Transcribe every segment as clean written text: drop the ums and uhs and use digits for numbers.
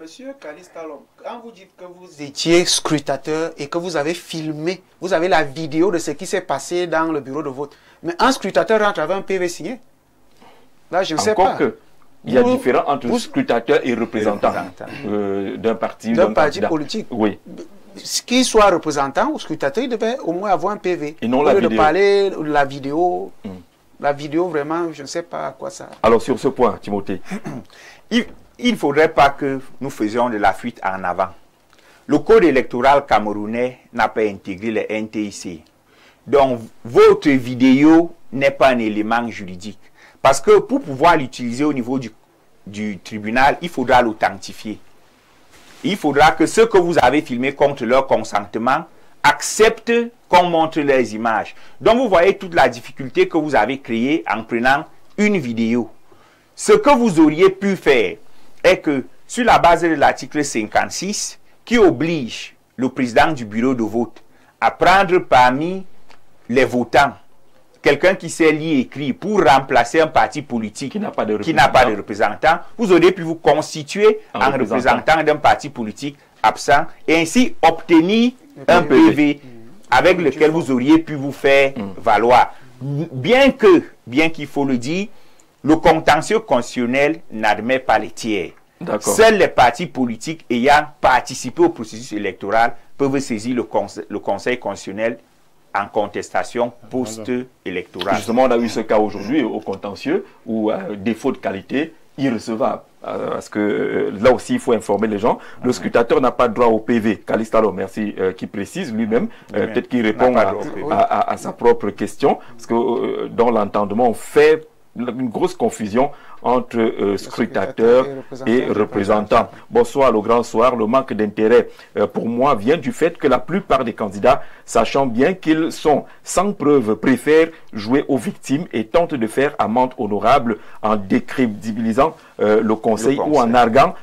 Monsieur Kalistalom, quand vous dites que vous étiez scrutateur et que vous avez filmé, vous avez la vidéo de ce qui s'est passé dans le bureau de vote. Mais un scrutateur rentre avec un PV signé. Là, je ne sais pas. Il y a différence entre scrutateur et représentant d'un parti. D'un parti politique. Oui. Qu'il soit représentant ou scrutateur, il devait au moins avoir un PV. Et non la vidéo. De parler de la vidéo. La vidéo, vraiment, je ne sais pas à quoi ça... Alors, sur ce point, Timothée. Il ne faudrait pas que nous faisions de la fuite en avant. Le code électoral camerounais n'a pas intégré les NTIC. Donc, votre vidéo n'est pas un élément juridique. Parce que pour pouvoir l'utiliser au niveau du tribunal, il faudra l'authentifier. Il faudra que ceux que vous avez filmés contre leur consentement acceptent qu'on montre les images. Donc, vous voyez toute la difficulté que vous avez créée en prenant une vidéo. Ce que vous auriez pu faire est que, sur la base de l'article 56, qui oblige le président du bureau de vote à prendre parmi les votants quelqu'un qui sait lire et écrire pour remplacer un parti politique qui n'a pas de représentant, vous auriez pu vous constituer en représentant d'un parti politique absent et ainsi obtenir un PV avec lequel vous auriez pu vous faire valoir. Bien qu'il faut le dire, le contentieux constitutionnel n'admet pas les tiers. Seuls les partis politiques ayant participé au processus électoral peuvent saisir le Conseil constitutionnel en contestation post-électorale. Justement, on a eu ce cas aujourd'hui au contentieux où, défaut de qualité, irrecevable. Parce que là aussi, il faut informer les gens. Le scrutateur n'a pas droit au PV. Calistalo, merci, qui précise lui-même. Peut-être qu'il répond à sa propre question. Parce que dans l'entendement, on fait une grosse confusion entre scrutateur et représentant. Bonsoir, le grand soir. Le manque d'intérêt, pour moi, vient du fait que la plupart des candidats, sachant bien qu'ils sont sans preuve, préfèrent jouer aux victimes et tentent de faire amende honorable en décrédibilisant le conseil ou en arguant.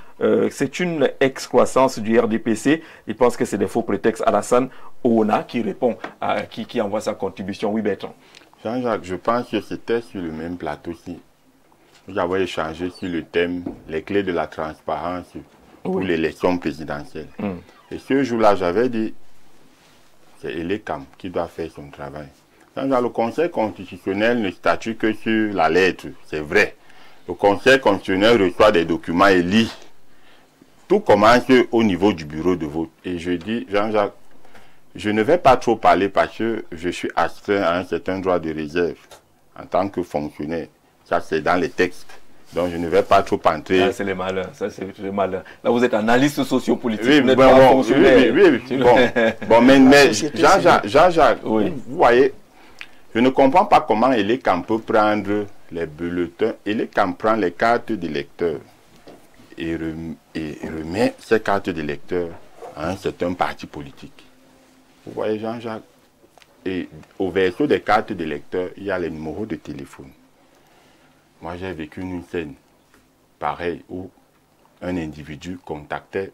C'est une excroissance du RDPC. Il pense que c'est des faux prétextes. Alassane Oona qui répond, qui envoie sa contribution. Oui, Bertrand. Jean-Jacques, je pense que c'était sur le même plateau ici. Nous avons échangé sur le thème les clés de la transparence pour l'élection présidentielle. Et ce jour-là, j'avais dit, c'est Elekam qui doit faire son travail. Le Conseil constitutionnel ne statue que sur la lettre, c'est vrai. Le Conseil constitutionnel reçoit des documents et lit. Tout commence au niveau du bureau de vote. Et je dis, Jean-Jacques, je ne vais pas trop parler parce que je suis astreint à un certain droit de réserve en tant que fonctionnaire. Ça, c'est dans les textes. Donc, je ne vais pas trop entrer. Ça, c'est les malins. Ça, c'est les malins. Là, vous êtes analyste sociopolitique. Oui, vous n'êtes pas fonctionnaire. Mais Jean-Jacques, vous voyez, je ne comprends pas comment Elekam peut prendre les bulletins. Elekam prend les cartes d'électeurs et remet ces cartes d'électeurs à un certain parti politique. Vous voyez, Jean-Jacques, et au verso des cartes d'électeurs, il y a les numéros de téléphone. Moi, j'ai vécu une scène pareille où un individu contactait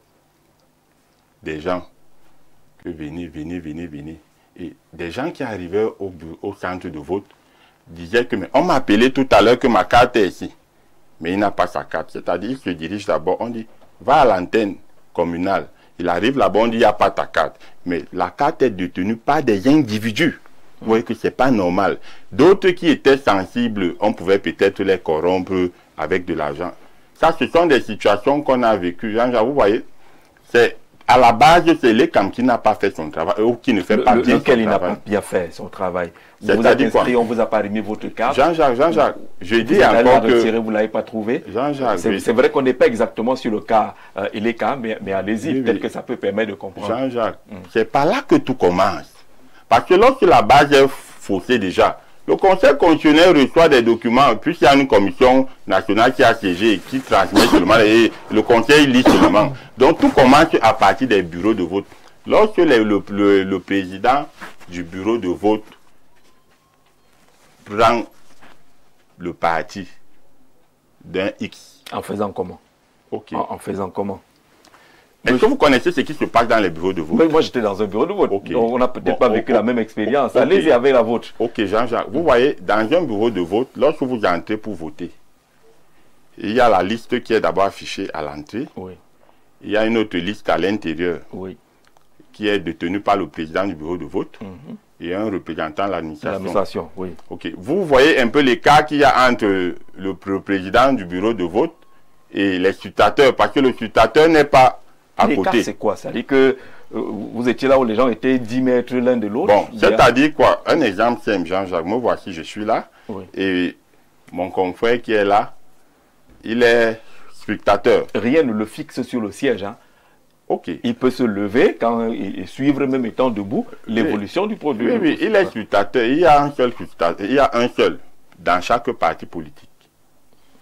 des gens que venez. Et des gens qui arrivaient au centre de vote disaient que on m'a appelé tout à l'heure que ma carte est ici. Mais il n'a pas sa carte. C'est-à-dire, il se dirige d'abord, on dit, va à l'antenne communale. Il arrive là-bas, on dit, il n'y a pas ta carte. Mais la carte est détenue par des individus. Vous voyez que ce n'est pas normal. D'autres qui étaient sensibles, on pouvait peut-être les corrompre avec de l'argent. Ça, ce sont des situations qu'on a vécues. Jean-Jacques, vous voyez, c'est à la base, c'est Elekam qui n'a pas fait son travail, ou qui ne fait pas bien son travail. Il n'a pas bien fait son travail. Vous vous êtes inscrit, on vous a pas remis votre carte. Jean-Jacques, je dis encore que... Vous ne l'avez pas trouvé. Jean-Jacques, c'est vrai qu'on n'est pas exactement sur le cas Elekam, mais allez-y, peut-être que ça peut permettre de comprendre. Jean-Jacques, c'est pas là que tout commence. Parce que lorsque la base est faussée déjà, le Conseil constitutionnel reçoit des documents, puis il y a une commission nationale qui a siégé et qui transmet seulement, et le Conseil lit seulement. Donc tout commence à partir des bureaux de vote. Lorsque le président du bureau de vote prend le parti d'un X. En faisant comment? En faisant comment? Est-ce que vous connaissez ce qui se passe dans les bureaux de vote? Oui, moi j'étais dans un bureau de vote. Donc on n'a peut-être pas vécu la même expérience. Allez-y avec la vôtre. Ok, Jean-Jacques. Vous voyez, dans un bureau de vote, lorsque vous entrez pour voter, il y a la liste qui est d'abord affichée à l'entrée. Oui. il y a une autre liste à l'intérieur Oui. qui est détenue par le président du bureau de vote et un représentant de l'administration. L'administration, oui. Ok. Vous voyez un peu l'écart qu'il y a entre le président du bureau de vote et les scrutateurs, parce que le scrutateur n'est pas à côté. C'est quoi? Ça veut dire que vous étiez là où les gens étaient 10 mètres l'un de l'autre? Bon, c'est-à-dire quoi? Un exemple simple, Jean-Jacques. Me voici, je suis là. Oui. Et mon confrère qui est là, il est scrutateur. Rien ne le fixe sur le siège. Hein. Ok. Il peut se lever et suivre, même étant debout, l'évolution du produit. Oui, oui, il est scrutateur. Il y a un seul scrutateur. Il y a un seul dans chaque parti politique.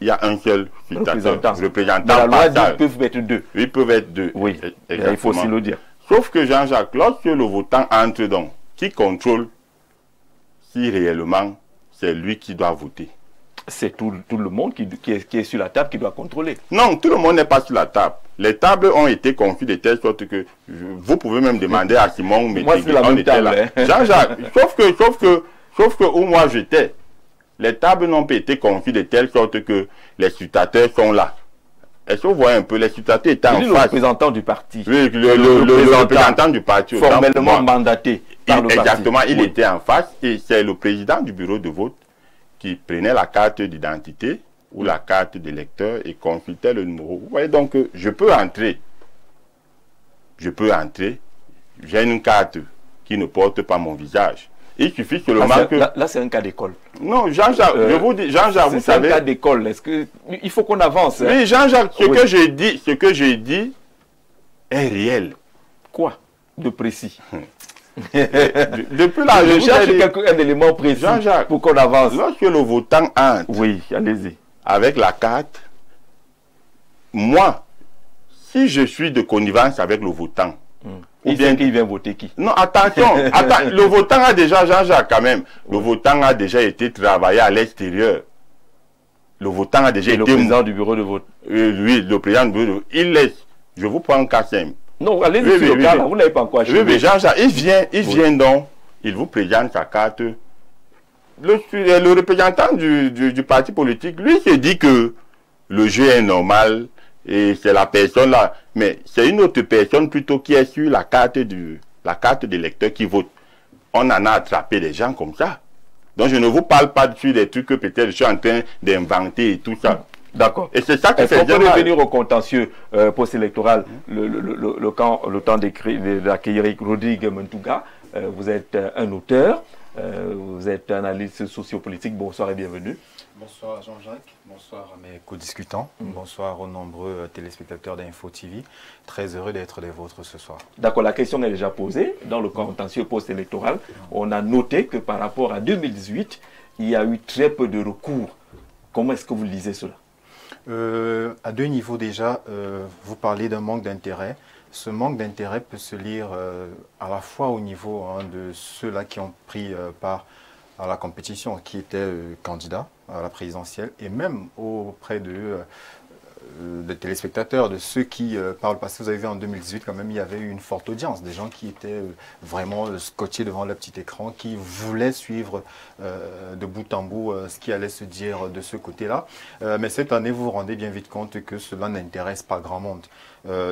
Il y a un seul scrutateur. Représentant. Dans la loi dit qu'ils peuvent être deux. Ils peuvent être deux. Oui, il faut aussi le dire. Sauf que Jean-Jacques, lorsque le votant entre donc, qui contrôle si réellement c'est lui qui doit voter? C'est tout le monde qui est sur la table qui doit contrôler. Non, tout le monde n'est pas sur la table. Les tables ont été conçues de telle sorte que vous pouvez même demander à Simon Métégré. On était là. Jean-Jacques, sauf que où moi j'étais, les tables n'ont pas été conçues de telle sorte que les scrutateurs sont là. Est-ce que vous voyez un peu, les scrutateurs étaient en face. Le représentant du parti. Oui, le représentant du parti. Formellement mandaté par le parti. Exactement, il était en face et c'est le président du bureau de vote qui prenait la carte d'identité ou la carte d'électeur et consultait le numéro. Vous voyez donc, je peux entrer. Je peux entrer. J'ai une carte qui ne porte pas mon visage. Il suffit seulement que... Là, c'est un cas d'école. Non, Jean-Jacques, je vous dis, Jean-Jacques, vous savez... C'est un cas d'école. Il faut qu'on avance. Oui, Jean-Jacques, ce que j'ai dit est réel. Quoi de précis? Depuis là, je cherche un élément précis pour qu'on avance. Lorsque le votant entre, oui, allez-y, avec la carte, moi, si je suis de connivence avec le votant, ou bien qu'il vient voter qui? Non, attention, le votant a déjà, Jean-Jacques quand même, le votant a déjà été travaillé à l'extérieur. Le votant a déjà été... Le président du bureau de vote. Oui, le président du bureau de vote. Il laisse. Je vous prends un cas simple. Non, allez-y sur le cas, là, vous n'avez pas encore achevé. Oui, mais Jean-Jacques, il vient donc, il vous présente sa carte. Le représentant du parti politique, lui, se dit que le jeu est normal et c'est la personne là. Mais c'est une autre personne plutôt qui est sur la carte d'électeur qui vote. On en a attrapé des gens comme ça. Donc je ne vous parle pas sur des trucs que peut-être je suis en train d'inventer et tout ça. D'accord. Et c'est ça qui fait mal. Est-ce qu'on peut revenir au contentieux post-électoral, le temps d'accueillir Rodrigue Mentouga? Vous êtes un auteur, vous êtes analyste sociopolitique. Bonsoir et bienvenue. Bonsoir Jean-Jacques, bonsoir à mes co-discutants, bonsoir aux nombreux téléspectateurs d'Info TV. Très heureux d'être des vôtres ce soir. D'accord, la question est déjà posée. Dans le contentieux post-électoral, on a noté que par rapport à 2018, il y a eu très peu de recours. Comment est-ce que vous lisez cela? À deux niveaux déjà, vous parlez d'un manque d'intérêt. Ce manque d'intérêt peut se lire à la fois au niveau de ceux-là qui ont pris part à la compétition, qui étaient candidats à la présidentielle, et même auprès des téléspectateurs, de ceux qui, par le passé, vous avez vu en 2018, quand même, il y avait eu une forte audience, des gens qui étaient vraiment scotchés devant le petit écran, qui voulaient suivre de bout en bout ce qui allait se dire de ce côté-là. Mais cette année, vous vous rendez bien vite compte que cela n'intéresse pas grand monde.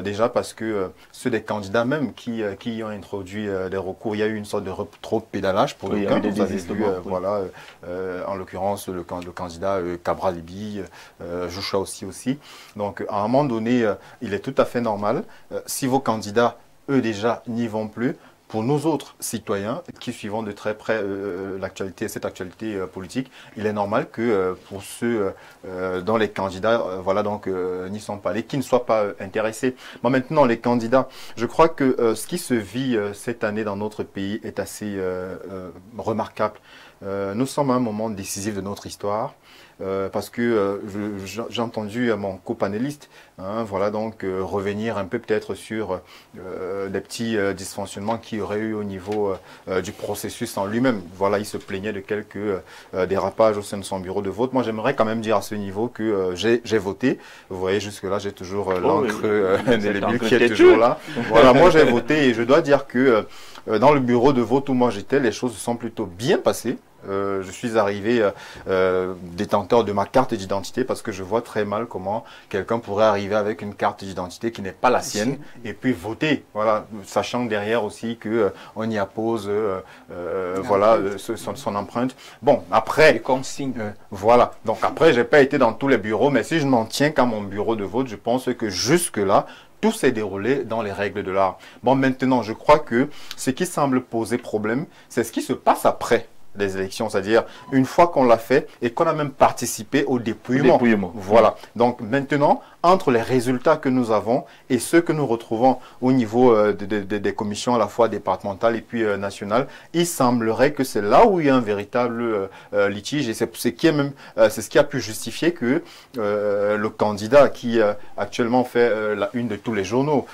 Déjà parce que ceux des candidats même qui ont introduit des recours, il y a eu une sorte de trop de pédalage pour le cas. Vous avez vu, voilà, en l'occurrence, le candidat Cabral Libi, Joshua aussi. Donc, à un moment donné, il est tout à fait normal, si vos candidats, eux déjà, n'y vont plus, pour nous autres citoyens qui suivons de très près cette actualité politique, il est normal que pour ceux dont les candidats n'y sont pas allés, qui ne soient pas intéressés. Mais maintenant, les candidats, je crois que ce qui se vit cette année dans notre pays est assez remarquable. Nous sommes à un moment décisif de notre histoire. Parce que j'ai entendu mon copanéliste revenir un peu peut-être sur des petits dysfonctionnements qu'il y aurait eu au niveau du processus en lui-même. Voilà, il se plaignait de quelques dérapages au sein de son bureau de vote. Moi, j'aimerais quand même dire à ce niveau que j'ai voté. Vous voyez, jusque-là, j'ai toujours l'encre indélébile qui est toujours là. Voilà, moi, j'ai voté et je dois dire que dans le bureau de vote où moi j'étais, les choses se sont plutôt bien passées. je suis arrivé détenteur de ma carte d'identité parce que je vois très mal comment quelqu'un pourrait arriver avec une carte d'identité qui n'est pas la sienne et puis voter. Voilà, sachant derrière aussi que on y appose voilà son empreinte. Bon, après, voilà. Donc après, j'ai pas été dans tous les bureaux, mais si je m'en tiens qu'à mon bureau de vote, je pense que jusque là, tout s'est déroulé dans les règles de l'art. Bon, maintenant, je crois que ce qui semble poser problème, c'est ce qui se passe après les élections, c'est-à-dire une fois qu'on l'a fait et qu'on a même participé au dépouillement. Voilà. Donc maintenant, entre les résultats que nous avons et ceux que nous retrouvons au niveau des commissions à la fois départementales et puis nationales, il semblerait que c'est là où il y a un véritable litige et c'est ce qui a pu justifier que le candidat qui actuellement fait la une de tous les journaux,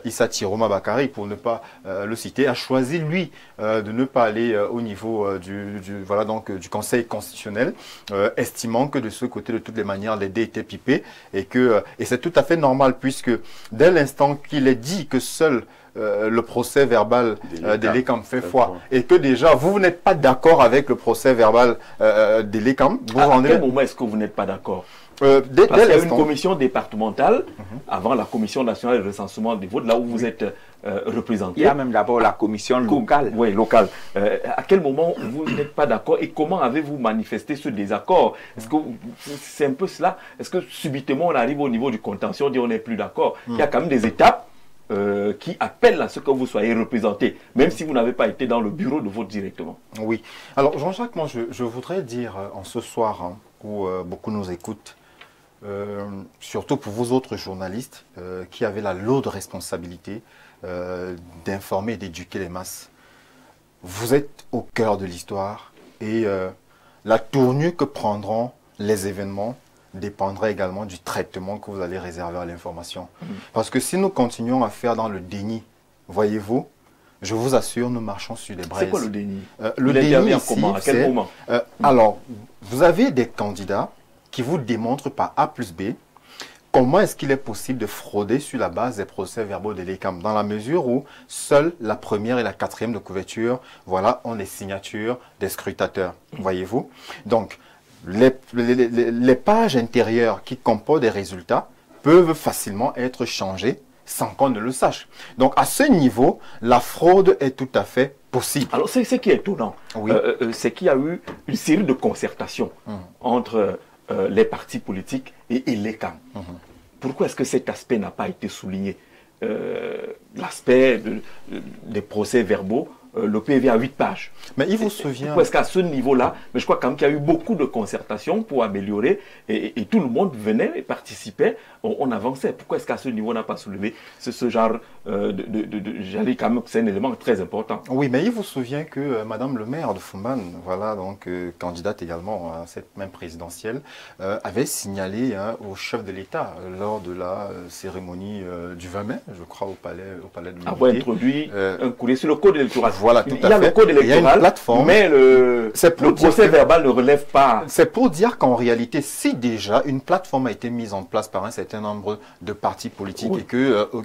Issa Tiroma Bakari, pour ne pas le citer, a choisi lui de ne pas aller au niveau du Conseil constitutionnel, estimant que de ce côté, de toutes les manières, les dés étaient pipés et c'est tout à fait normal puisque dès l'instant qu'il est dit que seul le procès verbal d'Elekam fait foi et que déjà vous n'êtes pas d'accord avec le procès verbal d'Elekam, à quel moment est-ce que vous n'êtes pas d'accord? Parce qu'il y a une commission départementale avant la commission nationale de recensement des votes, là où vous êtes représenté. Il y a même d'abord la commission locale. Oui, locale. À quel moment vous n'êtes pas d'accord et comment avez-vous manifesté ce désaccord? Est-ce que c'est un peu cela? Est-ce que subitement on arrive au niveau du contentieux, on dit on n'est plus d'accord? Il y a quand même des étapes qui appellent à ce que vous soyez représenté, même si vous n'avez pas été dans le bureau de vote directement. Oui. Alors Jean-Jacques, moi je voudrais dire en ce soir où beaucoup nous écoutent, surtout pour vous autres journalistes qui avez la lourde responsabilité d'informer et d'éduquer les masses. Vous êtes au cœur de l'histoire et la tournure que prendront les événements dépendra également du traitement que vous allez réserver à l'information. Parce que si nous continuons à faire dans le déni, voyez-vous, je vous assure, nous marchons sur des braises. C'est quoi le déni? Le déni ici, comment? À quel moment? Alors, vous avez des candidats qui vous démontrent par A plus B comment est-ce qu'il est possible de frauder sur la base des procès-verbaux de l'ECAM, dans la mesure où seules la première et la quatrième de couverture, voilà, ont les signatures des scrutateurs. Voyez-vous? Donc, les pages intérieures qui comportent des résultats peuvent facilement être changées sans qu'on ne le sache. Donc, à ce niveau, la fraude est tout à fait possible. Alors, c'est ce qui est étonnant. Oui. C'est qu'il y a eu une série de concertations entre les partis politiques et l'ECAM. Pourquoi est-ce que cet aspect n'a pas été souligné? L'aspect des procès-verbaux, le PV a 8 pages. Mais il vous souvient... Pourquoi est-ce qu'à ce niveau-là, mais je crois quand même qu'il y a eu beaucoup de concertations pour améliorer et tout le monde venait et participait, on avançait. Pourquoi est-ce qu'à ce niveau on n'a pas soulevé ce genre j'allais quand même, c'est un élément très important. Oui, mais il vous souvient que Madame le maire de Fumban, voilà, donc candidate également à cette même présidentielle, avait signalé au chef de l'État lors de la cérémonie du 20 mai, je crois, au palais de l'Unité. Avoir introduit un courrier sur le code électoral. Voilà, tout à fait. Il y a le code électoral, mais le procès verbal ne relève pas. C'est pour dire qu'en réalité, si déjà une plateforme a été mise en place par un certain nombre de partis politiques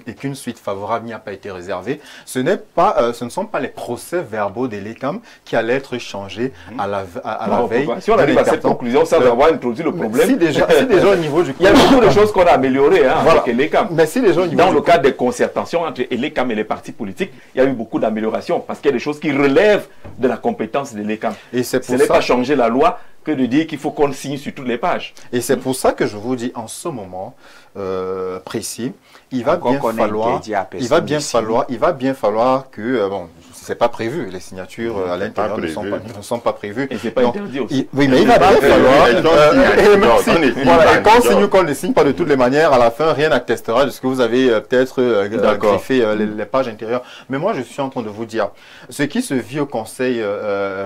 et qu'une suite favorable n'y a pas été réservée, ce ne sont pas les procès-verbaux des LECAM qui allaient être changés à la veille. Si on arrive à cette conclusion sans avoir introduit le problème, si déjà au niveau du... Il y a beaucoup de choses qu'on a améliorées avec l'ECAM. Mais si déjà au niveau dans le cadre des concertations entre l'ECAM et les partis politiques, il y a eu beaucoup d'améliorations parce qu'il y a des choses qui relèvent de la compétence de l'ECAM. Ce n'est pas changer la loi que de dire qu'il faut qu'on signe sur toutes les pages. Et c'est pour ça que je vous dis en ce moment précis, il va bien falloir que c'est pas prévu, les signatures à l'intérieur ne sont pas prévues. Et c'est pas interdit aussi. Oui, mais il va bien falloir. Et quand on signe ou qu'on ne signe pas de toutes les manières, à la fin, rien n'attestera de ce que vous avez peut-être griffé les pages intérieures. Mais moi, je suis en train de vous dire, ce qui se vit au Conseil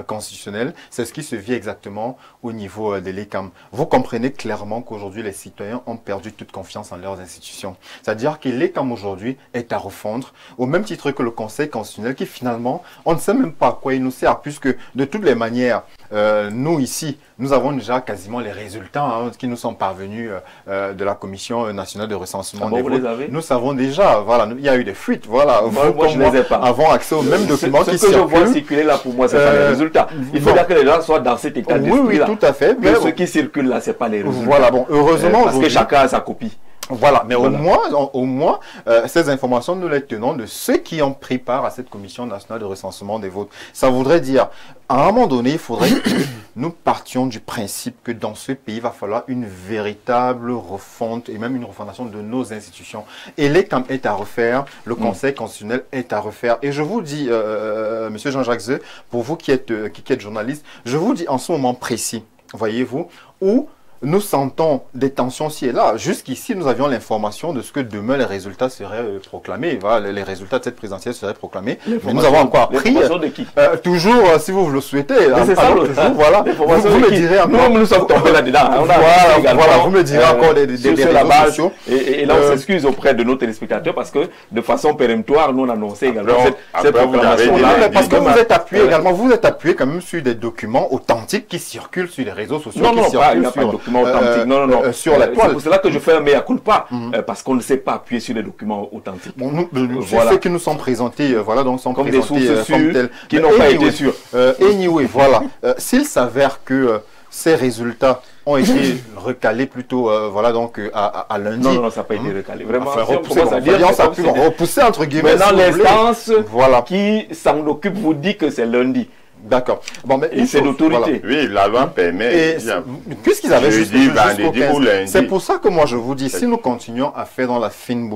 constitutionnel, c'est ce qui se vit exactement au niveau de l'ECAM. Vous comprenez clairement qu'aujourd'hui, les citoyens ont perdu toute confiance en leurs institutions. C'est-à-dire que l'ECAM aujourd'hui est à refondre, au même titre que le Conseil constitutionnel qui finalement, on ne sait même pas à quoi il nous sert, puisque de toutes les manières, nous ici, nous avons déjà quasiment les résultats qui nous sont parvenus de la Commission nationale de recensement des votes. Nous savons déjà, voilà, il y a eu des fuites, voilà. Moi je ne les ai pas. Avons accès aux mêmes documents qui circulent. Ce que je vois circuler là, pour moi, c'est pas les résultats. Il faut que les gens soient dans cet état d'esprit. Oui, tout à fait. Mais ce qui circule là, c'est pas les résultats. Voilà, bon, heureusement. Parce que chacun a sa copie. Voilà, mais au moins, ces informations, nous les tenons de ceux qui ont pris part à cette commission nationale de recensement des votes. Ça voudrait dire, à un moment donné, il faudrait que nous partions du principe que dans ce pays, il va falloir une véritable refonte et même une refondation de nos institutions. Et l'ECAM est à refaire, le Conseil constitutionnel est à refaire. Et je vous dis, Monsieur Jean-Jacques Zeu, pour vous qui êtes journaliste, je vous dis en ce moment précis, voyez-vous, où nous sentons des tensions ci et là. Jusqu'ici, nous avions l'information de ce que demain les résultats seraient proclamés. Voilà, les résultats de cette présidentielle seraient proclamés. Mais nous avons encore appris. De qui toujours, si vous le souhaitez. C'est ça, toujours, voilà. Vous me direz encore. Nous sommes tombés là-dedans. Voilà, vous me direz encore des réseaux sociaux. Et là, on s'excuse auprès de nos téléspectateurs parce que de façon péremptoire, nous on annonçait également cette proclamation-là. Parce que vous êtes appuyé également, vous êtes appuyé quand même sur des documents authentiques qui circulent sur les réseaux sociaux. Non, il n'y a pas de documents authentiques. Non. Sur la toile. C'est pour cela que je fais un mea culpa, parce qu'on ne sait pas appuyer sur les documents authentiques. Voilà. Ceux qui nous sont présentés, voilà, donc sont comme des sources sûres qui n'ont pas été sûres. Anyway, voilà. S'il s'avère que ces résultats ont été recalés plutôt, voilà, donc à lundi. Non, ça n'a pas été recalé. Vraiment, ça a pu repousser entre guillemets. Maintenant, l'instance qui s'en occupe vous dit que c'est lundi. D'accord. Bon, mais c'est l'autorité. Voilà. Oui, la loi permet. Puisqu'ils avaient jeudi, vendredi ou lundi. C'est pour ça que moi je vous dis, si nous continuons à faire dans la fine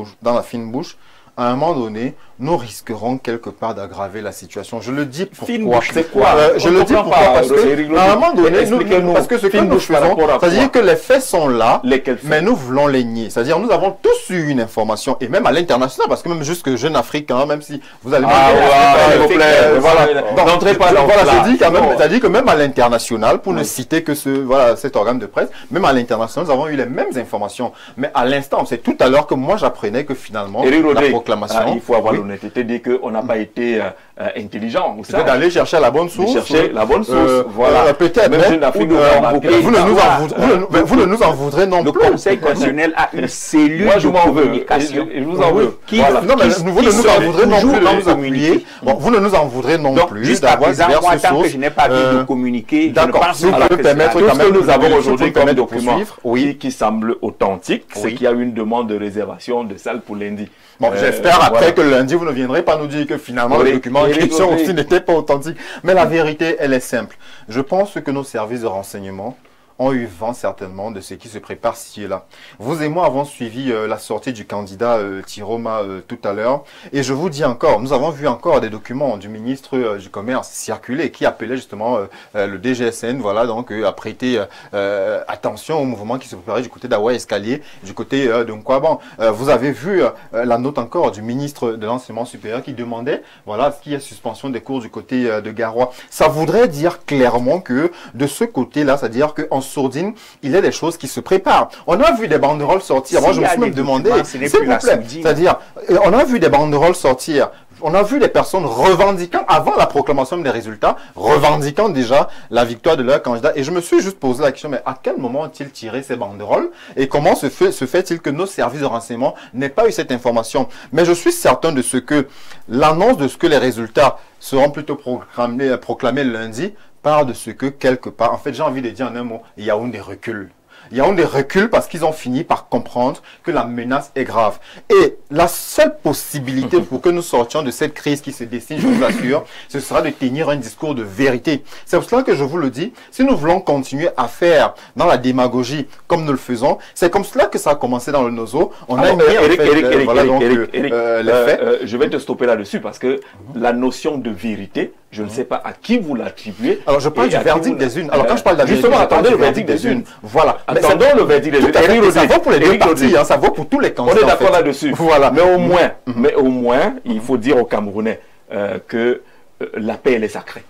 bouche, à un moment donné, nous risquerons quelque part d'aggraver la situation. Je le dis pourquoi. C'est quoi je le dis pourquoi parce que à un moment donné, parce que ce que nous faisons, c'est-à-dire que les faits sont là, mais nous voulons les nier. C'est-à-dire nous avons tous eu une information, et même à l'international, parce que même jusque Jeune Afrique, même si vous allez s'il vous plaît, n'entrez pas dans voilà, c'est-à-dire que même à l'international, pour ne citer que cet organe de presse, même à l'international, nous avons eu les mêmes informations. Mais à l'instant, c'est tout à l'heure que moi j'apprenais que finalement, la proclamation... Il faut avoir l'honnêteté de dire qu'on n'a pas été intelligent. C'est d'aller chercher la bonne source. Voilà. Peut-être. Vous ne nous en voudrez non plus. Le Conseil constitutionnel a une cellule de communication. Je vous en veux. Non, mais vous ne nous en voudrez non plus de nous appuyer. Vous ne nous en voudrez non plus. Jusqu'à présent, moi, tant que je n'ai pas vu de communiquer, d'accord. Si vous pouvez permettre tout ce que nous avons aujourd'hui comme document qui semble authentique, c'est qu'il y a eu une demande de réservation de salle pour lundi. Bon, j'espère après que lundi, vous ne viendrez pas nous dire que finalement le document en question aussi n'était pas authentique. Mais la vérité, elle est simple. Je pense que nos services de renseignement ont eu vent certainement de ce qui se prépare ci et là. Vous et moi avons suivi la sortie du candidat Tiroma tout à l'heure. Et je vous dis encore, nous avons vu encore des documents du ministre du Commerce circuler qui appelait justement le DGSN, voilà, donc à prêter attention au mouvement qui se préparait du côté d'Awa Escalier, du côté de Nkwaban. Vous avez vu la note encore du ministre de l'Enseignement supérieur qui demandait, voilà, ce qu'il y a suspension des cours du côté de Garoua. Ça voudrait dire clairement que de ce côté-là, c'est-à-dire qu'en sourdine, il y a des choses qui se préparent. On a vu des banderoles sortir. Moi, je me suis même demandé, s'il vous plaît, c'est-à-dire, on a vu des banderoles sortir. On a vu des personnes revendiquant, avant la proclamation des résultats, revendiquant déjà la victoire de leur candidat. Et je me suis juste posé la question, mais à quel moment ont-ils tiré ces banderoles? Et comment se fait-il que nos services de renseignement n'aient pas eu cette information? Mais je suis certain de ce que l'annonce de ce que les résultats seront plutôt proclamés lundi part de ce que quelque part, en fait j'ai envie de dire en un mot, Yaoundé recule. Yaoundé recule parce qu'ils ont fini par comprendre que la menace est grave. Et la seule possibilité pour que nous sortions de cette crise qui se dessine, je vous assure, ce sera de tenir un discours de vérité. C'est pour cela que je vous le dis, si nous voulons continuer à faire dans la démagogie comme nous le faisons, c'est comme cela que ça a commencé dans le Nozo. On a mis je vais te stopper là-dessus parce que la notion de vérité, je ne sais pas à qui vous l'attribuez. Alors, je parle du verdict des unes. Alors, quand je parle de la justement, attendez le verdict des unes. Voilà. Attendons le verdict des unes. Ça vaut pour les deux parties, ça vaut pour tous les candidats. On est d'accord là-dessus. Voilà. Mais au moins, il faut dire aux Camerounais que la paix, elle est sacrée.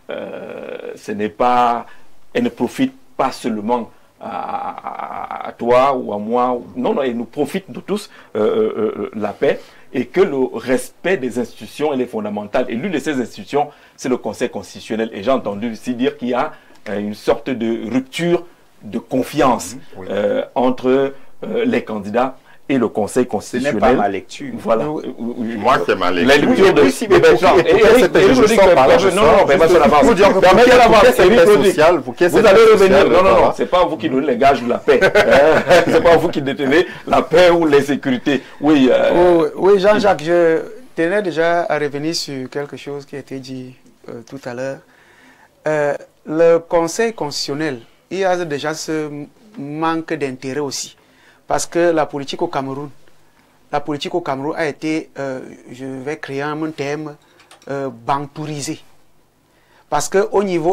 Ce n'est pas, elle ne profite pas seulement à toi ou à moi. Non, elle nous profite de tous, la paix. Et que le respect des institutions, elle est fondamentale. Et l'une de ces institutions, c'est le Conseil constitutionnel. Et j'ai entendu aussi dire qu'il y a une sorte de rupture de confiance entre les candidats et le Conseil constitutionnel. Ce n'est pas ma lecture. Voilà. Moi, c'est ma lecture. La lecture de... Vous allez revenir. Non, c'est pas vous qui donnez les gages de la paix. C'est pas vous qui détenez la paix ou les sécurités. Oui, Jean-Jacques, je tenais déjà à revenir sur quelque chose qui a été dit tout à l'heure. Le Conseil constitutionnel, il y a déjà ce manque d'intérêt aussi. Parce que la politique au Cameroun a été, je vais créer un terme, bantourisée. Parce que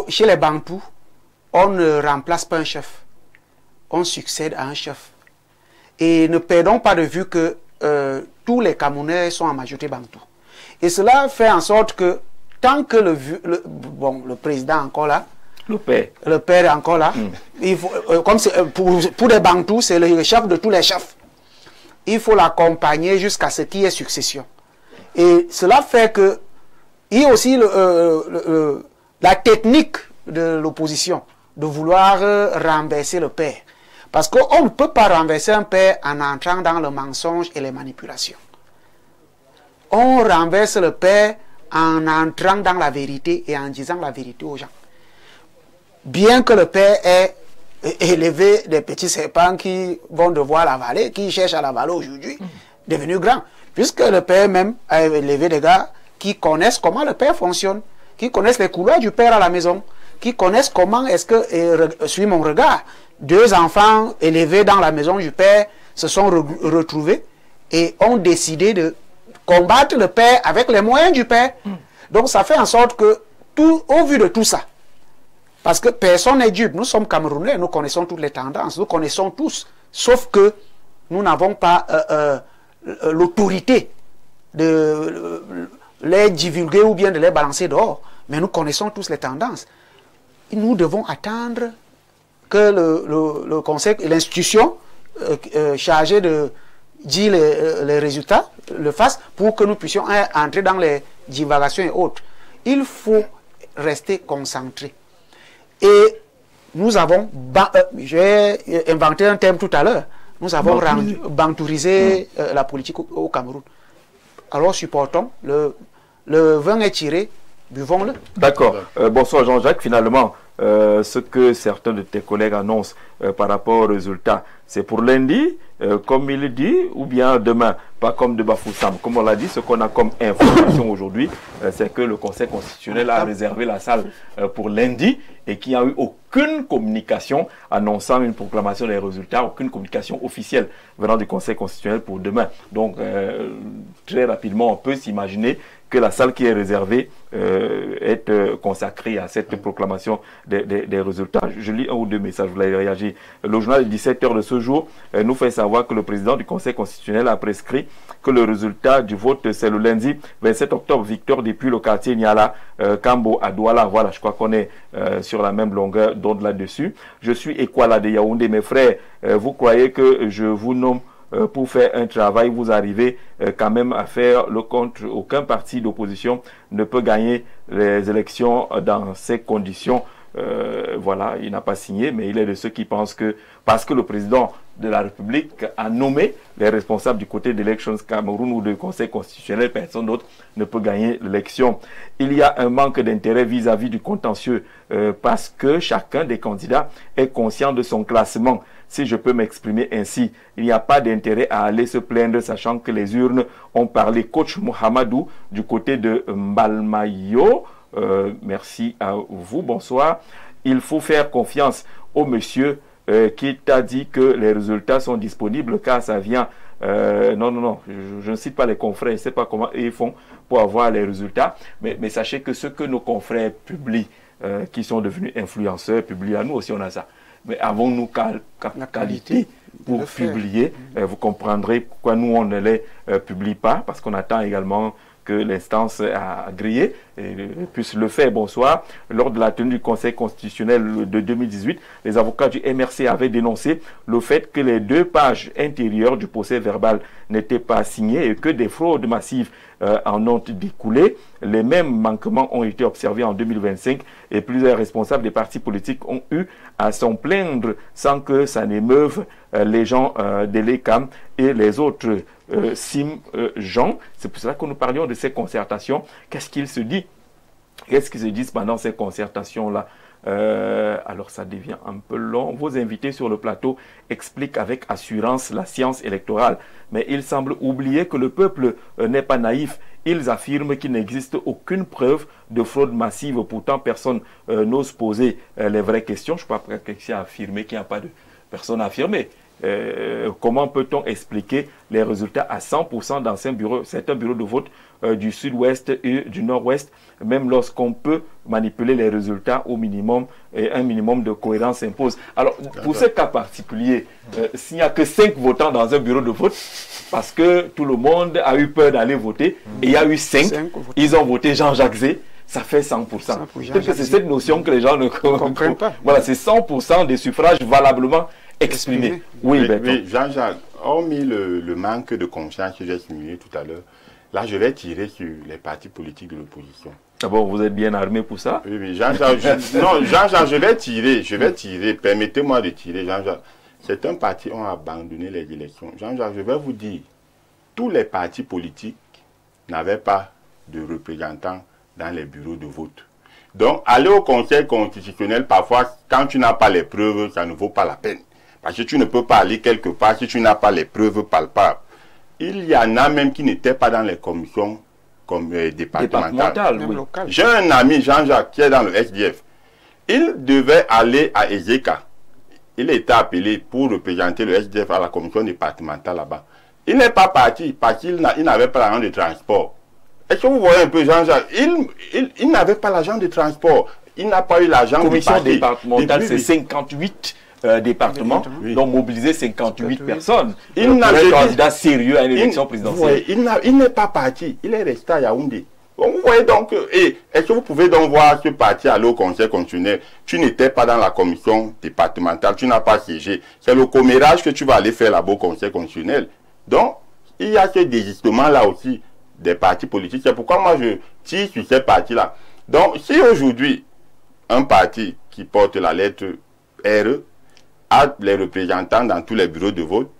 chez les Bantous, on ne remplace pas un chef, on succède à un chef. Et ne perdons pas de vue que tous les Camerounais sont en majorité Bantou. Et cela fait en sorte que tant que le président est encore là, le père est encore là. Il faut, comme pour les Bantous, c'est le chef de tous les chefs. Il faut l'accompagner jusqu'à ce qu'il y ait succession. Et cela fait que il y a aussi la technique de l'opposition de vouloir renverser le père. Parce qu'on ne peut pas renverser un père en entrant dans le mensonge et les manipulations. On renverse le père en entrant dans la vérité et en disant la vérité aux gens. Bien que le père ait élevé des petits serpents qui vont devoir l'avaler, qui cherchent à l'avaler aujourd'hui, devenu grand. Puisque le père même a élevé des gars qui connaissent comment le père fonctionne, qui connaissent les couloirs du père à la maison, qui connaissent comment est-ce que, suis mon regard, 2 enfants élevés dans la maison du père se sont retrouvés et ont décidé de combattre le père avec les moyens du père. Donc ça fait en sorte que, au vu de tout ça, parce que personne n'est dupe, nous sommes Camerounais, nous connaissons toutes les tendances, nous connaissons tous, sauf que nous n'avons pas l'autorité de les divulguer ou bien de les balancer dehors, mais nous connaissons tous les tendances. Et nous devons attendre que le conseil, l'institution chargée de dire les résultats le fasse pour que nous puissions entrer dans les divagations et autres. Il faut rester concentré. Et nous avons, j'ai inventé un terme tout à l'heure, nous avons bantourisé la politique au Cameroun. Alors supportons, le vin est tiré, buvons-le. D'accord. Bonsoir Jean-Jacques, finalement, ce que certains de tes collègues annoncent par rapport aux résultats, c'est pour lundi, comme il dit, ou bien demain, pas comme de Bafoussam. Comme on l'a dit, ce qu'on a comme information aujourd'hui, c'est que le Conseil constitutionnel a réservé la salle pour lundi et qu'il n'y a eu aucune communication annonçant une proclamation des résultats, aucune communication officielle venant du Conseil constitutionnel pour demain. Donc, très rapidement, on peut s'imaginer que la salle qui est réservée est consacrée à cette proclamation des résultats. Je lis un ou deux messages, vous l'avez réagi. Le journal de 17h de ce jour nous fait savoir que le président du Conseil constitutionnel a prescrit que le résultat du vote, c'est le lundi 27 octobre. Victor depuis le quartier Niala, Kambo à Douala. Voilà, je crois qu'on est sur la même longueur d'onde là-dessus. Je suis Ekwala de Yaoundé. Mes frères, vous croyez que je vous nomme pour faire un travail, vous arrivez quand même à faire le compte. Aucun parti d'opposition ne peut gagner les élections dans ces conditions. Voilà, il n'a pas signé, mais il est de ceux qui pensent que parce que le président de la République a nommé les responsables du côté d'Elections Cameroun ou du Conseil constitutionnel, personne d'autre ne peut gagner l'élection. Il y a un manque d'intérêt vis-à-vis du contentieux parce que chacun des candidats est conscient de son classement. Si je peux m'exprimer ainsi, il n'y a pas d'intérêt à aller se plaindre, sachant que les urnes ont parlé. Coach Mohamedou du côté de Mbalmayo, merci à vous, bonsoir. Il faut faire confiance au monsieur qui t'a dit que les résultats sont disponibles car ça vient. Non, je ne cite pas les confrères, je ne sais pas comment ils font pour avoir les résultats, mais sachez que ce que nos confrères publient, qui sont devenus influenceurs, publient, à nous aussi on a ça. Mais avons-nous la qualité pour publier? Vous comprendrez pourquoi nous on ne les publie pas, parce qu'on attend également que l'instance a grillé puisse le faire. Bonsoir. Lors de la tenue du Conseil constitutionnel de 2018, les avocats du MRC avaient dénoncé le fait que les 2 pages intérieures du procès verbal n'étaient pas signées et que des fraudes massives en ont découlé. Les mêmes manquements ont été observés en 2025 et plusieurs responsables des partis politiques ont eu à s'en plaindre sans que ça n'émeuve les gens de l'ECAM et les autres gens. C'est pour cela que nous parlions de ces concertations. Qu'est-ce qu'ils se disent? Qu'est-ce qu'ils se disent pendant ces concertations-là? Alors ça devient un peu long. Vos invités sur le plateau expliquent avec assurance la science électorale, mais ils semblent oublier que le peuple n'est pas naïf. Ils affirment qu'il n'existe aucune preuve de fraude massive. Pourtant, personne n'ose poser les vraies questions. Je ne crois pas que quelqu'un a affirmé qu'il n'y a pas de personne à affirmer. Comment peut-on expliquer les résultats à 100% dans certains bureaux de vote du sud-ouest et du nord-ouest, même lorsqu'on peut manipuler les résultats au minimum et un minimum de cohérence s'impose. Alors, pour ce cas particulier, s'il n'y a que 5 votants dans un bureau de vote, parce que tout le monde a eu peur d'aller voter, et il y a eu 5, ils ont voté Jean-Jacques Zé, ça fait 100%. Peut-être que c'est cette notion que les gens ne comprennent pas. Voilà, c'est 100% des suffrages valablement exprimés. Oui, Jean-Jacques, hormis le manque de confiance que j'ai simulé tout à l'heure, là, je vais tirer sur les partis politiques de l'opposition. D'abord, vous êtes bien armé pour ça? Oui, Jean-Jacques, je vais tirer. Permettez-moi de tirer, Jean-Jacques. Certains partis ont abandonné les élections. Jean-Jacques, je vais vous dire, tous les partis politiques n'avaient pas de représentants dans les bureaux de vote. Donc, aller au Conseil constitutionnel, parfois, quand tu n'as pas les preuves, ça ne vaut pas la peine. Parce que tu ne peux pas aller quelque part si tu n'as pas les preuves palpables. Il y en a même qui n'étaient pas dans les commissions départementales. Oui. J'ai un ami, Jean-Jacques, qui est dans le SDF. Il devait aller à Ezeka. Il était appelé pour représenter le SDF à la commission départementale là-bas. Il n'est pas parti parce qu'il n'avait pas l'argent de transport. Est-ce que vous voyez un peu, Jean-Jacques? Il n'avait pas l'argent de transport. Il n'a pas eu l'argent de commission départementale, c'est 58 départements, dont mobiliser 58 personnes. Il n'a pas un candidat sérieux à une élection présidentielle. Il n'est pas parti. Il est resté à Yaoundé. Vous voyez donc, est-ce que vous pouvez donc voir ce parti aller au Conseil constitutionnel? Tu n'étais pas dans la commission départementale, tu n'as pas siégé. C'est le commérage que tu vas aller faire là-bas au Conseil constitutionnel. Donc, il y a ce désistement-là aussi des partis politiques. C'est pourquoi moi je tire sur ces partis-là. Donc, si aujourd'hui, un parti qui porte la lettre R a les représentants dans tous les bureaux de vote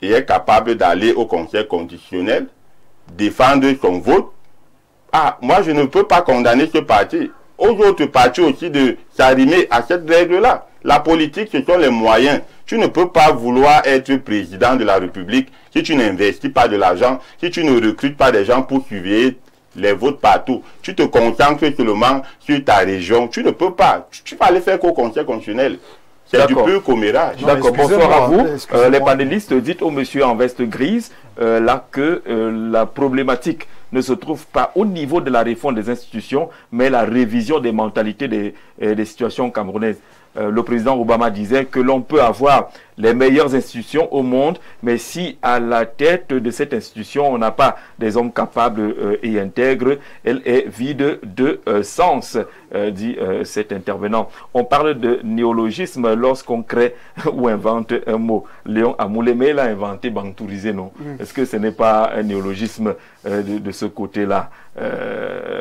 et est capable d'aller au Conseil constitutionnel, défendre son vote, moi je ne peux pas condamner ce parti. Aux autres partis aussi de s'arrimer à cette règle-là. La politique, ce sont les moyens. Tu ne peux pas vouloir être président de la République si tu n'investis pas de l'argent, si tu ne recrutes pas des gens pour surveiller les votes partout. Tu te concentres seulement sur ta région. Tu ne peux pas. Tu vas aller faire qu'au Conseil constitutionnel. C'est du pur commérage. D'accord, bonsoir à vous. Les panélistes, dites au monsieur en veste grise là que la problématique ne se trouve pas au niveau de la réforme des institutions, mais la révision des mentalités des situations camerounaises. Le président Obama disait que l'on peut avoir les meilleures institutions au monde, mais si à la tête de cette institution, on n'a pas des hommes capables et intègres, elle est vide de sens, dit cet intervenant. On parle de néologisme lorsqu'on crée ou invente un mot. Léon Amouleme l'a inventé, bantourisé, non? Est-ce que ce n'est pas un néologisme de ce côté-là?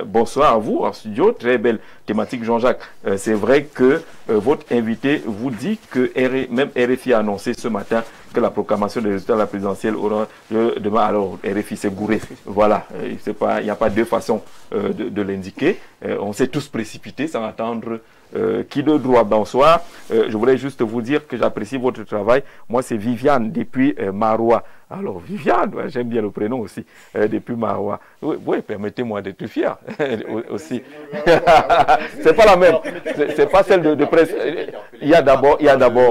Bonsoir à vous en studio, très belle thématique Jean-Jacques. C'est vrai que votre invité vous dit que même RFI a annoncé ce matin que la proclamation des résultats de la présidentielle aura demain. Alors RFI s'est gouré. Voilà, il n'y a pas deux façons de l'indiquer. On s'est tous précipités sans attendre qui de droit. Bonsoir. Je voulais juste vous dire que j'apprécie votre travail. Moi, c'est Viviane depuis Marois. Alors, Viviane, j'aime bien le prénom aussi, depuis Marois. Oui, permettez-moi d'être fier aussi. C'est pas la même. C'est pas celle de presse. Il y a d'abord,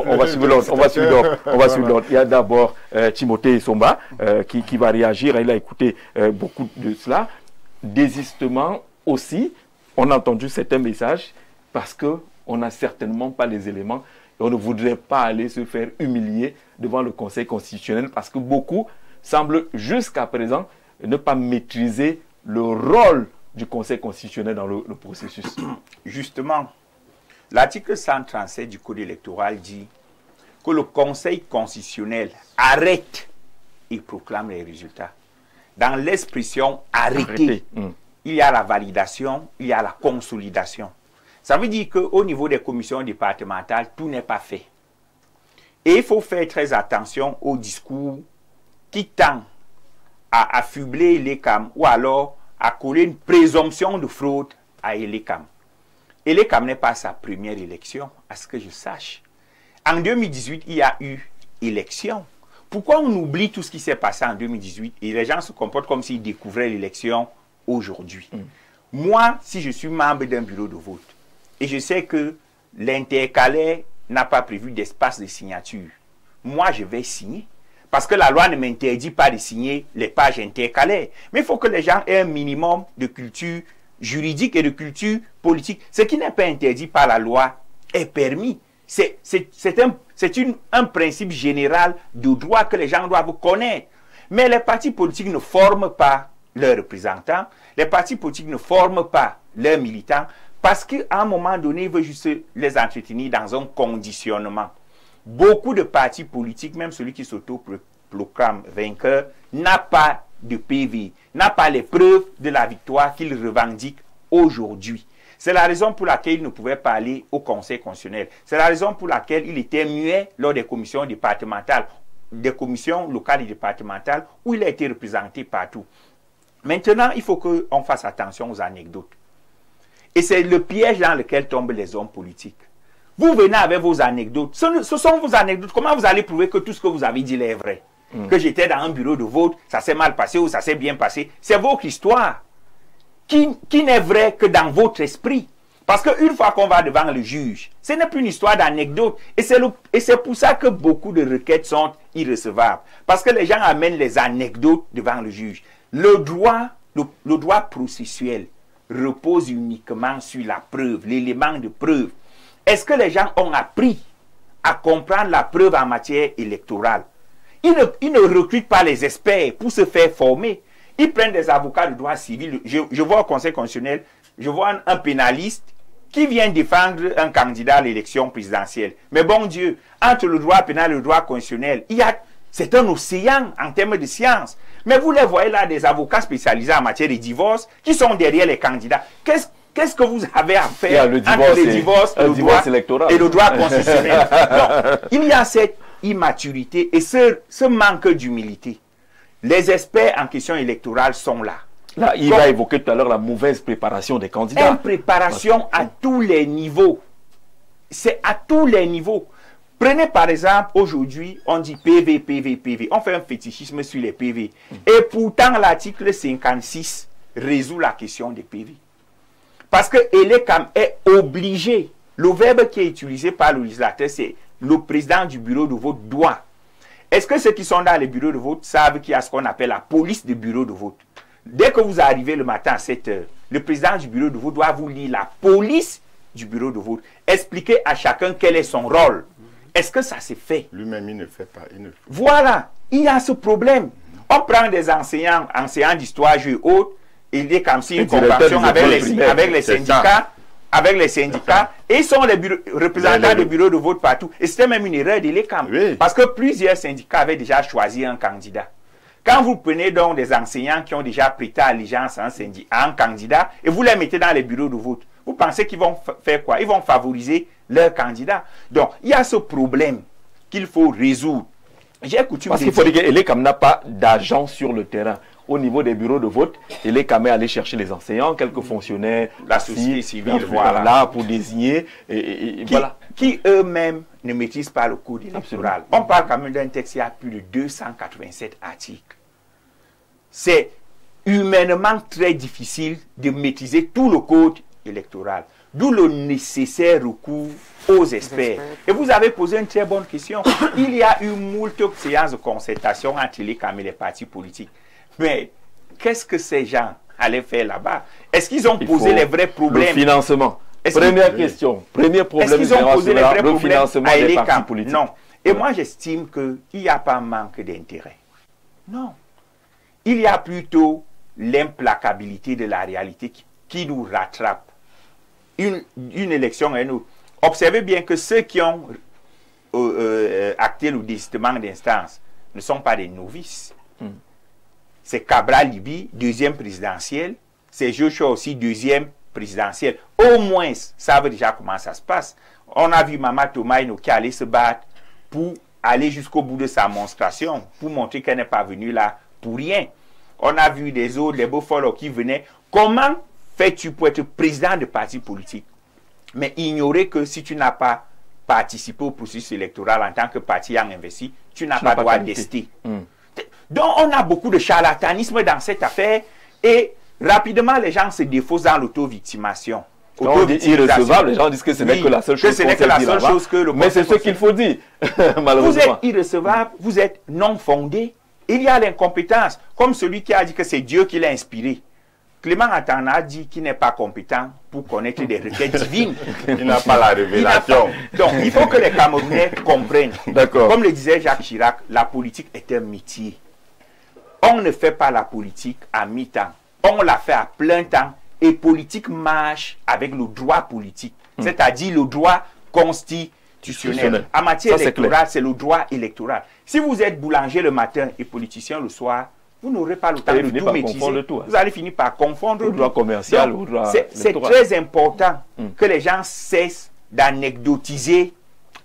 on va suivre l'autre. Il y a d'abord Timothée Somba qui va réagir. Il a écouté beaucoup de cela. Désistement aussi. On a entendu certains messages parce qu'on n'a certainement pas les éléments. Et on ne voudrait pas aller se faire humilier devant le Conseil constitutionnel parce que beaucoup semblent jusqu'à présent ne pas maîtriser le rôle du Conseil constitutionnel dans le processus? Justement, l'article 137 du Code électoral dit que le Conseil constitutionnel arrête et proclame les résultats. Dans l'expression arrêter, il y a la validation, il y a la consolidation. Ça veut dire qu'au niveau des commissions départementales, tout n'est pas fait. Et il faut faire très attention au discours qui tend à affubler l'ECAM ou alors à coller une présomption de fraude à l'ECAM. Et l'ECAM n'est pas sa première élection, à ce que je sache. En 2018, il y a eu élection. Pourquoi on oublie tout ce qui s'est passé en 2018 et les gens se comportent comme s'ils découvraient l'élection aujourd'hui? Moi, si je suis membre d'un bureau de vote et je sais que l'intercalaire n'a pas prévu d'espace de signature, moi, je vais signer. Parce que la loi ne m'interdit pas de signer les pages intercalaires. Mais il faut que les gens aient un minimum de culture juridique et de culture politique. Ce qui n'est pas interdit par la loi est permis. C'est un principe général de droit que les gens doivent connaître. Mais les partis politiques ne forment pas leurs représentants. Les partis politiques ne forment pas leurs militants parce qu'à un moment donné, ils veulent juste les entretenir dans un conditionnement. Beaucoup de partis politiques, même celui qui s'auto-proclame vainqueur, n'a pas de PV, n'a pas les preuves de la victoire qu'il revendique aujourd'hui. C'est la raison pour laquelle il ne pouvait pas aller au Conseil constitutionnel. C'est la raison pour laquelle il était muet lors des commissions départementales, des commissions locales et départementales, où il a été représenté partout. Maintenant, il faut qu'on fasse attention aux anecdotes. Et c'est le piège dans lequel tombent les hommes politiques. Vous venez avec vos anecdotes. Ce sont vos anecdotes. Comment vous allez prouver que tout ce que vous avez dit est vrai? Que j'étais dans un bureau de vote, ça s'est mal passé ou ça s'est bien passé. C'est votre histoire qui n'est vraie que dans votre esprit. Parce qu'une fois qu'on va devant le juge, ce n'est plus une histoire d'anecdote. Et c'est pour ça que beaucoup de requêtes sont irrecevables. Parce que les gens amènent les anecdotes devant le juge. Le droit processuel repose uniquement sur la preuve, l'élément de preuve. Est-ce que les gens ont appris à comprendre la preuve en matière électorale? Ils ne recrutent pas les experts pour se faire former. Ils prennent des avocats de droit civil. Je vois au Conseil constitutionnel, je vois un pénaliste qui vient défendre un candidat à l'élection présidentielle. Mais bon Dieu, entre le droit pénal et le droit constitutionnel, c'est un océan en termes de science. Mais vous les voyez là, des avocats spécialisés en matière de divorce qui sont derrière les candidats. Qu'est-ce que vous avez à faire entre le divorce, électoral et le droit constitutionnel? Non, il y a cette immaturité et ce manque d'humilité. Les experts en question électorale sont là. Là, il va évoquer tout à l'heure la mauvaise préparation des candidats. Une préparation à tous les niveaux. C'est à tous les niveaux. Prenez par exemple, aujourd'hui, on dit PV, PV, PV. On fait un fétichisme sur les PV. Et pourtant, l'article 56 résout la question des PV. Parce que l'ECAM est obligé. Le verbe qui est utilisé par le législateur, c'est le président du bureau de vote doit. Est-ce que ceux qui sont dans les bureaux de vote savent qu'il y a ce qu'on appelle la police du bureau de vote? Dès que vous arrivez le matin à 7 h, le président du bureau de vote doit vous lire la police du bureau de vote. Expliquer à chacun quel est son rôle. Est-ce que ça s'est fait? Lui-même, il ne fait pas. Voilà, il y a ce problème. On prend des enseignants d'histoire et autres, il est comme si une convention avec les syndicats, et ils sont les représentants des bureaux de vote partout. Et c'était même une erreur de l'ECAM. Oui. Parce que plusieurs syndicats avaient déjà choisi un candidat. Quand vous prenez donc des enseignants qui ont déjà prêté allégeance à un candidat et vous les mettez dans les bureaux de vote, vous pensez qu'ils vont faire quoi? Ils vont favoriser leur candidat. Donc, il y a ce problème qu'il faut résoudre. J'ai coutume Parce qu'il faut dire que l'ECAM n'a pas d'agent sur le terrain. Au niveau des bureaux de vote, l'ECAM est allé chercher les enseignants, quelques fonctionnaires, la société civile, voilà, pour désigner. Qui eux-mêmes ne maîtrisent pas le code électoral. On parle quand même d'un texte qui a plus de 287 articles. C'est humainement très difficile de maîtriser tout le code électoral. D'où le nécessaire recours aux experts. Et vous avez posé une très bonne question. Il y a eu moult séances de concertation entre l'ECAM et les partis politiques. Mais qu'est-ce que ces gens allaient faire là-bas? Est-ce qu'ils ont posé les vrais problèmes? Le financement. Première question. Premier problème. Est-ce qu'ils ont posé les vrais problèmes financement à des partis politiques? Non. Et moi, j'estime qu'il n'y a pas manque d'intérêt. Non. Il y a plutôt l'implacabilité de la réalité qui nous rattrape. Une élection est une autre. Observez bien que ceux qui ont acté le désistement d'instance ne sont pas des novices. C'est Cabral Libye, deuxième présidentiel. C'est Joshua aussi, deuxième présidentiel. Au moins, savent déjà comment ça se passe. On a vu Mama Tomaino qui allait se battre pour aller jusqu'au bout de sa monstration, pour montrer qu'elle n'est pas venue là pour rien. On a vu des autres, les Beaufort qui venaient. Comment fais-tu pour être président de parti politique, mais ignorer que si tu n'as pas participé au processus électoral en tant que parti ayant investi, tu n'as pas droit d'ester. Donc, on a beaucoup de charlatanisme dans cette affaire et rapidement, les gens se défaussent dans l'auto-victimation. On dit irrecevable, les gens disent que ce n'est que la seule chose que le mais c'est ce qu'il faut dire, malheureusement. Vous êtes irrecevable, vous êtes non fondé. Il y a l'incompétence, comme celui qui a dit que c'est Dieu qui l'a inspiré. Clément Atana a dit qu'il n'est pas compétent pour connaître des requêtes divines. Il n'a pas la révélation. Donc, il faut que les Camerounais comprennent. D'accord. Comme le disait Jacques Chirac, la politique est un métier. On ne fait pas la politique à mi-temps. On la fait à plein temps. Et politique marche avec le droit politique. C'est-à-dire le droit constitutionnel. En matière électorale, c'est le droit électoral. Si vous êtes boulanger le matin et politicien le soir, vous n'aurez pas le temps de tout maîtriser. Vous allez finir par confondre le droit commercial. C'est très important que les gens cessent d'anecdotiser.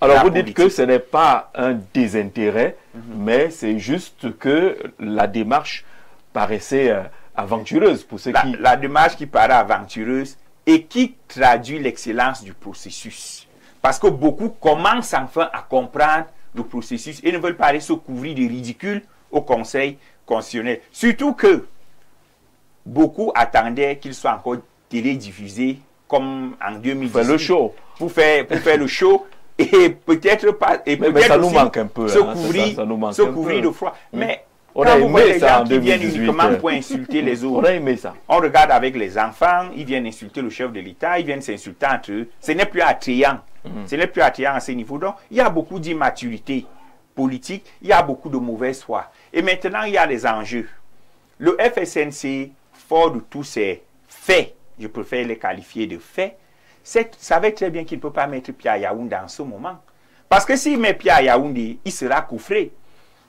Alors vous dites que ce n'est pas un désintérêt, mais c'est juste que la démarche paraissait aventureuse pour ceux qui... La démarche qui paraît aventureuse et qui traduit l'excellence du processus. Parce que beaucoup commencent enfin à comprendre le processus et ne veulent pas aller se couvrir de ridicule au Conseil constitutionnel. Surtout que beaucoup attendaient qu'il soit encore télédiffusé comme en 2018. Le show. Pour faire le show et peut-être pas... mais ça nous manque un peu. Se couvrir de froid. Mais on a aimé ça en 2018. Qui viennent uniquement pour insulter les autres. On a aimé ça. On regarde avec les enfants, ils viennent insulter le chef de l'État, ils viennent s'insulter entre eux. Ce n'est plus attrayant. Ce n'est plus attrayant à ce niveau. Donc, il y a beaucoup d'immaturité politique, il y a beaucoup de mauvaise foi. Et maintenant, il y a les enjeux. Le FSNC, fort de tous ces faits, je préfère les qualifier de faits, savait très bien qu'il ne peut pas mettre Pierre Yaoundé en ce moment. Parce que s'il met Pierre Yaoundé, il sera coffré.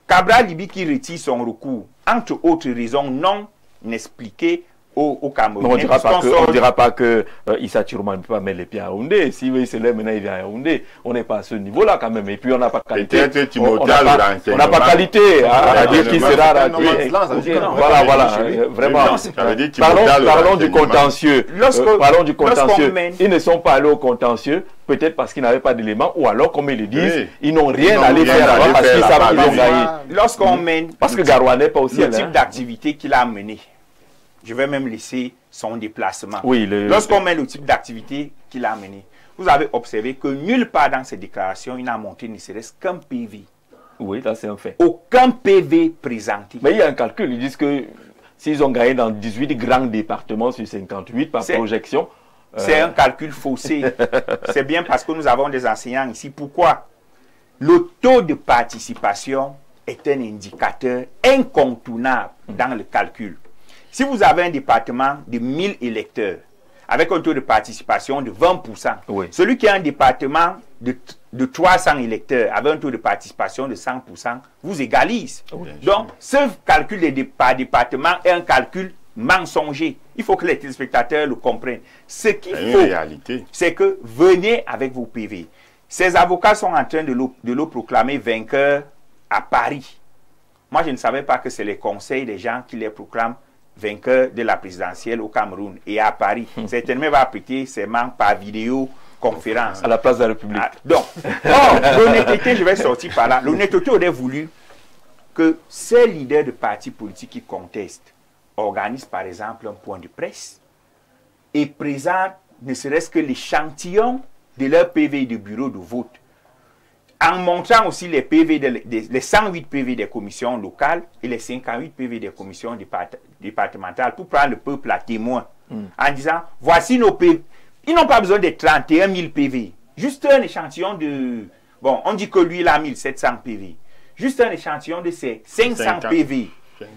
Cabral Libye qui retire son recours, entre autres raisons non expliquées au Cameroun. On ne dira pas que Issa Tirouma ne peut pas mettre les pieds à Yaoundé. Si il se lève maintenant, il vient à Yaoundé. On n'est pas à ce niveau-là quand même. Et puis on n'a pas qualité. On n'a pas qualité à dire qui sera radié. Voilà. Vraiment. Parlons du contentieux. Parlons du contentieux. Ils ne sont pas allés au contentieux. Peut-être parce qu'ils n'avaient pas d'éléments, ou alors, comme ils le disent, ils n'ont rien à aller faire avant parce qu'ils savent qu'ils vont gagner. Lorsqu'on mène parce que Garoua n'est pas aussi le type d'activité qu'il a mené, je vais même laisser son déplacement. Oui, lorsqu'on mène le type d'activité qu'il a mené, vous avez observé que nulle part dans ses déclarations, il n'a montré ne serait-ce qu'un PV. Oui, là c'est un fait. Aucun PV présenté. Mais il y a un calcul, ils disent que s'ils ont gagné dans 18 grands départements sur 58 par projection... C'est un calcul faussé. C'est bien parce que nous avons des enseignants ici. Pourquoi? Le taux de participation est un indicateur incontournable dans le calcul. Si vous avez un département de 1000 électeurs avec un taux de participation de 20%, celui qui a un département de 300 électeurs avec un taux de participation de 100%, vous égalise. Donc, ce calcul par département est un calcul mensonger. Il faut que les téléspectateurs le comprennent. Ce qu'il faut, c'est que venez avec vos PV. Ces avocats sont en train de le proclamer vainqueur à Paris. Moi, je ne savais pas que c'est les conseils des gens qui les proclament vainqueurs de la présidentielle au Cameroun et à Paris. Certainement, va prêter serment par vidéoconférence. À la place de la République. Donc, l'honnêteté, je vais sortir par là. L'honnêteté aurait voulu que ces leaders de partis politiques qui contestent organisent par exemple un point de presse et présentent ne serait-ce que l'échantillon de leur PV de bureau de vote, en montrant aussi les PV les 108 PV des commissions locales et les 58 PV des commissions départementales pour prendre le peuple à témoin, en disant voici nos PV. Ils n'ont pas besoin de 31 000 PV, juste un échantillon de... Bon, on dit que lui il a 1700 PV, juste un échantillon de ces 500 PV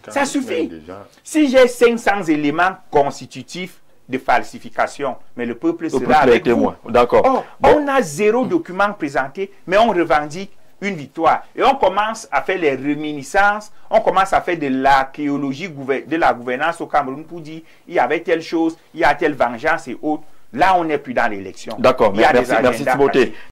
Ça suffit. Déjà. Si j'ai 500 éléments constitutifs de falsification, mais le peuple sera avec vous. D'accord. Oh, on a 0 document présenté, mais on revendique une victoire. Et on commence à faire les réminiscences, on commence à faire de l'archéologie de la gouvernance au Cameroun pour dire il y avait telle chose, il y a telle vengeance et autres. Là, on n'est plus dans l'élection. D'accord, merci Timothée.